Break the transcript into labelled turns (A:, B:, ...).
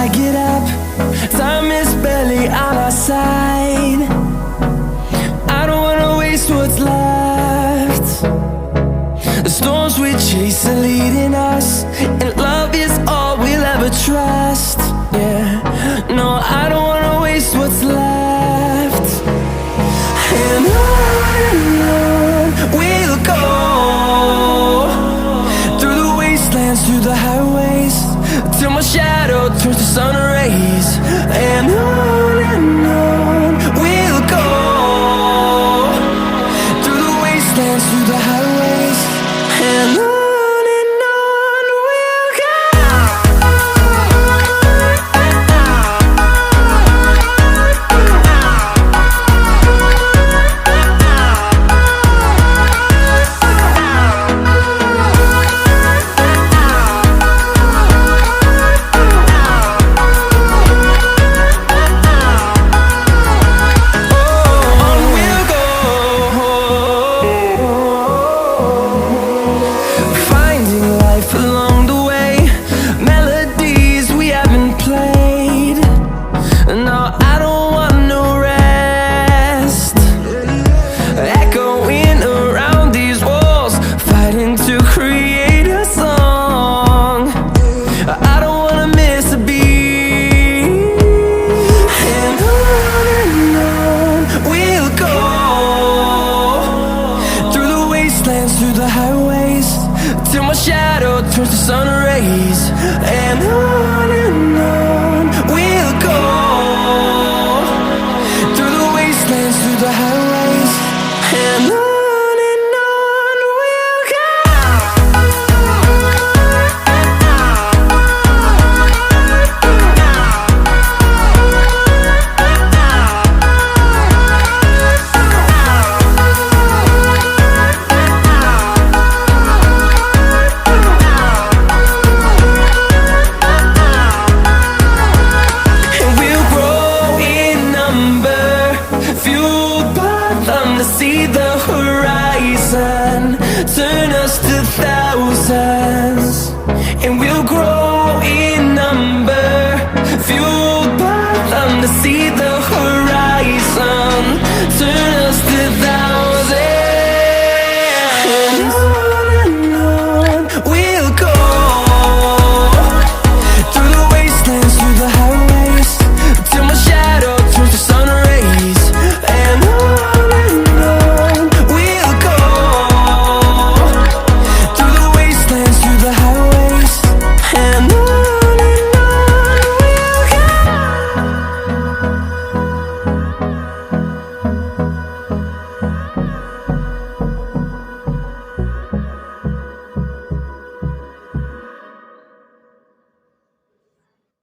A: I get up, time is barely on our side. I don't wanna waste what's left. The storms we chase are leading us, and love is all we'll ever trust. Yeah, no, I don't wanna waste what's left. And on we'll go, through the wastelands, through the highways, till my shadow turns to sun rays. And on we'll go, through the wastelands, through the highways, and on we'll go. Through the highways, till my shadow turns to sun rays. And on we'll go, through the wastelands, through the highways, and on we'll go. See the horizon turn us to thousands, and we'll grow in number, fueled by them to see the